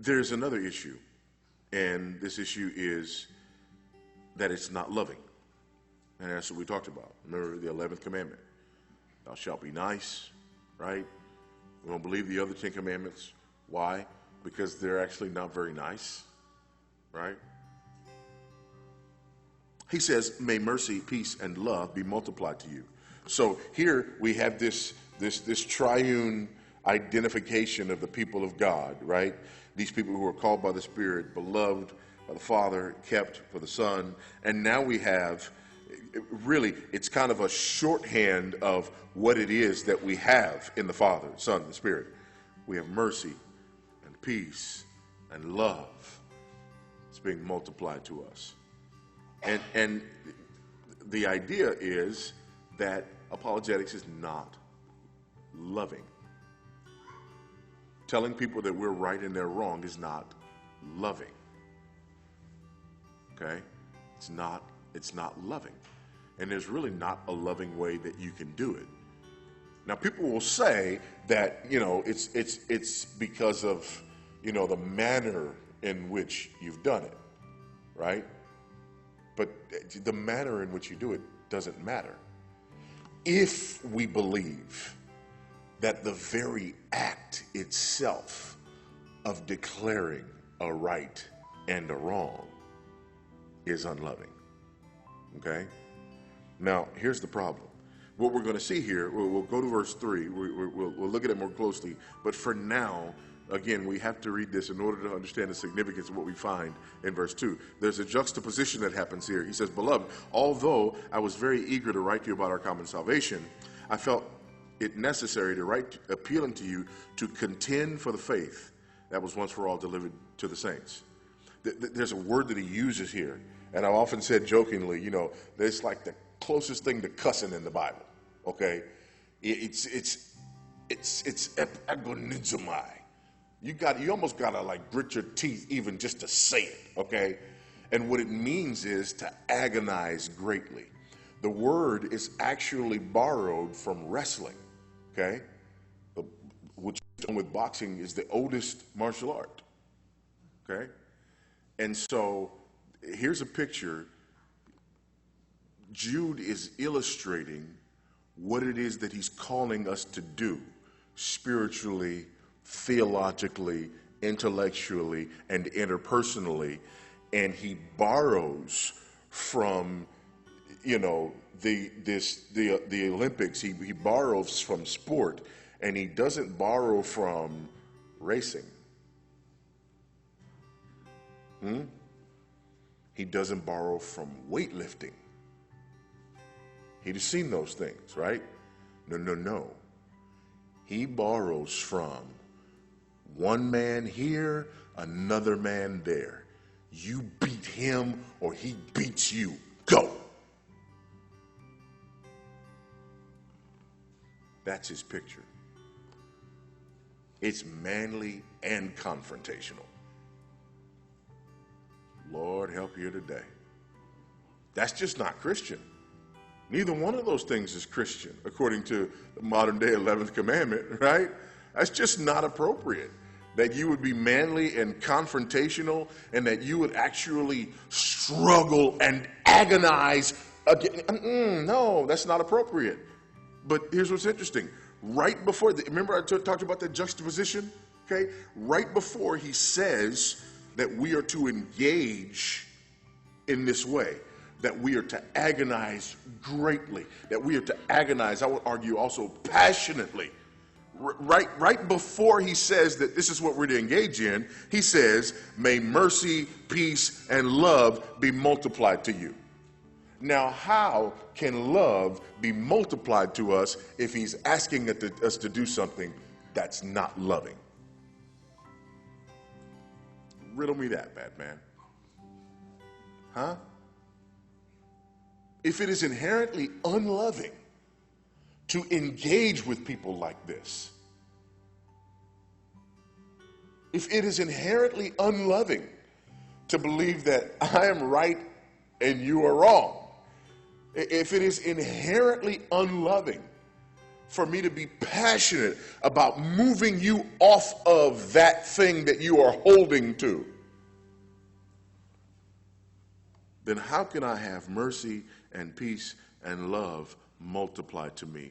There's another issue, and this issue is that it's not loving. And that's what we talked about. Remember the 11th commandment. Thou shalt be nice, right? We don't believe the other 10 commandments. Why? Because they're actually not very nice, right? He says, may mercy, peace, and love be multiplied to you. So here we have this triune identification of the people of God, right? These people who are called by the Spirit, beloved by the Father, kept for the Son. And now we have, really, it's kind of a shorthand of what it is that we have in the Father, Son, and the Spirit. We have mercy and peace and love. It's being multiplied to us. And the idea is that apologetics is not loving. Telling people that we're right and they're wrong is not loving. Okay? It's not loving. And there's really not a loving way that you can do it. Now, people will say that, it's because of, the manner in which you've done it, right? But the manner in which you do it doesn't matter. If we believe that the very act itself of declaring a right and a wrong is unloving, okay? Now, here's the problem. What we're going to see here, we'll go to verse 3. We'll look at it more closely. But for now, again, we have to read this in order to understand the significance of what we find in verse 2. There's a juxtaposition that happens here. He says, beloved, although I was very eager to write to you about our common salvation, I felt it necessary to write appealing to you to contend for the faith that was once for all delivered to the saints. There's a word that he uses here. And I've often said jokingly, it's like the closest thing to cussing in the Bible. Okay? It's agonizomai. You almost gotta like grit your teeth even just to say it, okay? And what it means is to agonize greatly. The word is actually borrowed from wrestling, okay? Which with boxing is the oldest martial art, okay? And so here's a picture. Jude is illustrating what it is that he's calling us to do spiritually, theologically, intellectually, and interpersonally, and he borrows from, the Olympics. He borrows from sport, and he doesn't borrow from racing. He doesn't borrow from weightlifting. He'd seen those things, right? No. He borrows from one man here, another man there. You beat him or he beats you. Go. That's his picture. It's manly and confrontational. Lord help you today. That's just not Christian. Neither one of those things is Christian, according to the modern day 11th commandment, right? That's just not appropriate. That you would be manly and confrontational and that you would actually struggle and agonize again. No, that's not appropriate. But here's what's interesting. Right before, remember I talked about that juxtaposition? Okay? Right before he says that we are to engage in this way, that we are to agonize greatly, that we are to agonize, I would argue also passionately. Right before he says that this is what we're to engage in, he says, may mercy, peace, and love be multiplied to you. Now, how can love be multiplied to us if he's asking us to do something that's not loving? Riddle me that, Batman. Huh? If it is inherently unloving to engage with people like this, if it is inherently unloving to believe that I am right and you are wrong, if it is inherently unloving for me to be passionate about moving you off of that thing that you are holding to, then how can I have mercy and peace and love multiplied to me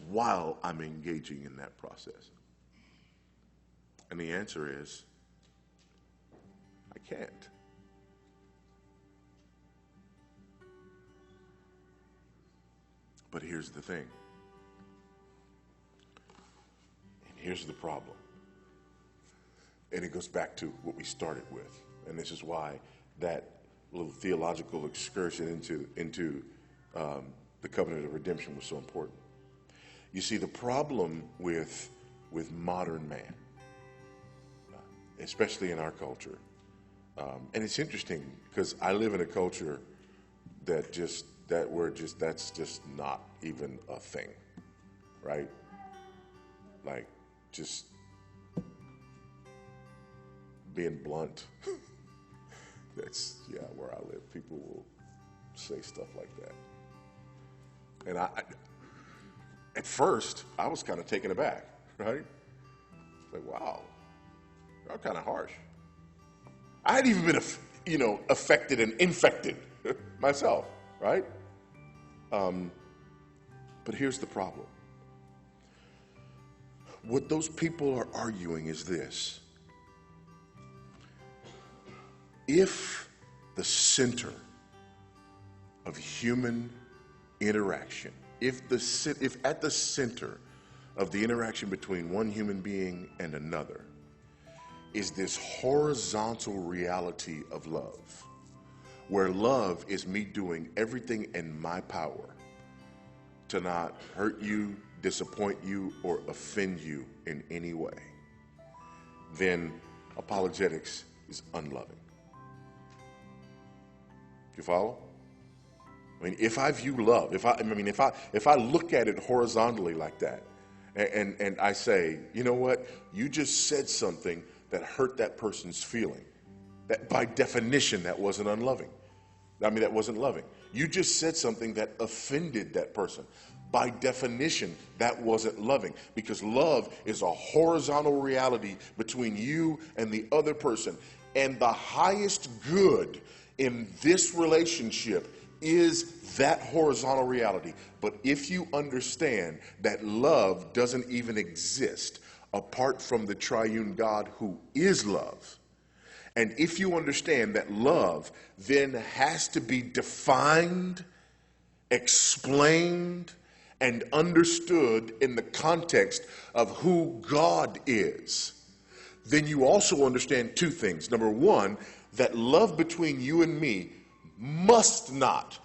while I'm engaging in that process? And the answer is, I can't. But here's the thing. And here's the problem. And it goes back to what we started with. And this is why that little theological excursion into the covenant of redemption was so important. You see, the problem with modern man, especially in our culture, and it's interesting because I live in a culture that's just not even a thing, right? Like, just being blunt. That's, where I live. People will say stuff like that. And at first, I was kind of taken aback, right? Like, wow, y'all kind of harsh. I hadn't even been, affected and infected myself, right? But here's the problem. What those people are arguing is this. If the center of human interaction, if at the center of the interaction between one human being and another is this horizontal reality of love, where love is me doing everything in my power to not hurt you, disappoint you, or offend you in any way, then apologetics is unloving. You follow? I mean, if I view love, if I look at it horizontally like that, and I say, you know what, you just said something that hurt that person's feeling, that by definition that wasn't unloving. That wasn't loving. You just said something that offended that person. By definition, that wasn't loving, because love is a horizontal reality between you and the other person. And the highest good in this relationship is that horizontal reality. But if you understand that love doesn't even exist apart from the triune God who is love, and if you understand that love then has to be defined, explained, and understood in the context of who God is, then you also understand two things. Number one, that love between you and me must not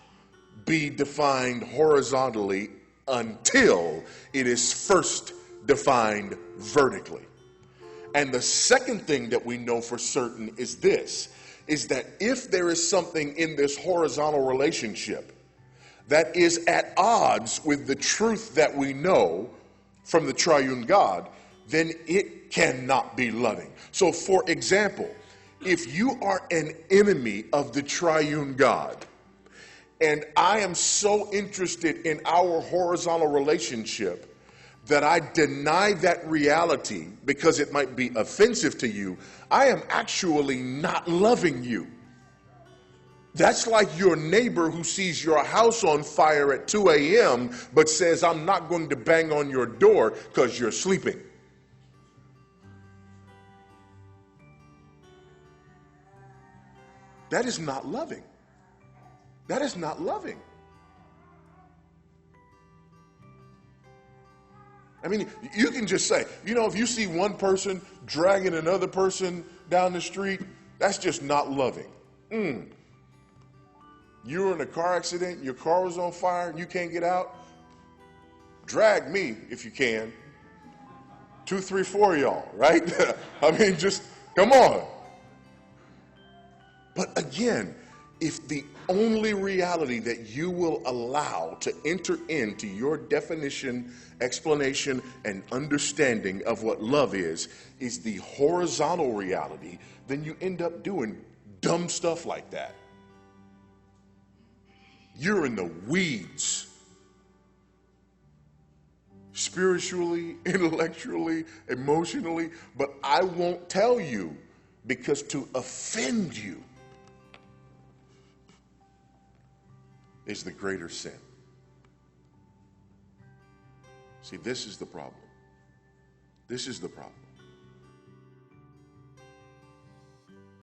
be defined horizontally until it is first defined vertically. And the second thing that we know for certain is this, is that if there is something in this horizontal relationship that is at odds with the truth that we know from the triune God, then it cannot be loving. So for example, if you are an enemy of the triune God, and I am so interested in our horizontal relationship that I deny that reality because it might be offensive to you, I am actually not loving you. That's like your neighbor who sees your house on fire at 2 a.m. but says, I'm not going to bang on your door because you're sleeping. That is not loving. That is not loving. I mean, you can just say, if you see one person dragging another person down the street, that's just not loving. You were in a car accident, your car was on fire, and you can't get out. Drag me if you can. 2, 3, 4 of y'all, right? I mean, just come on. But again, if the only reality that you will allow to enter into your definition, explanation, and understanding of what love is the horizontal reality, then you end up doing dumb stuff like that. You're in the weeds. spiritually, intellectually, emotionally, but I won't tell you because to offend you is the greater sin. See, this is the problem. This is the problem.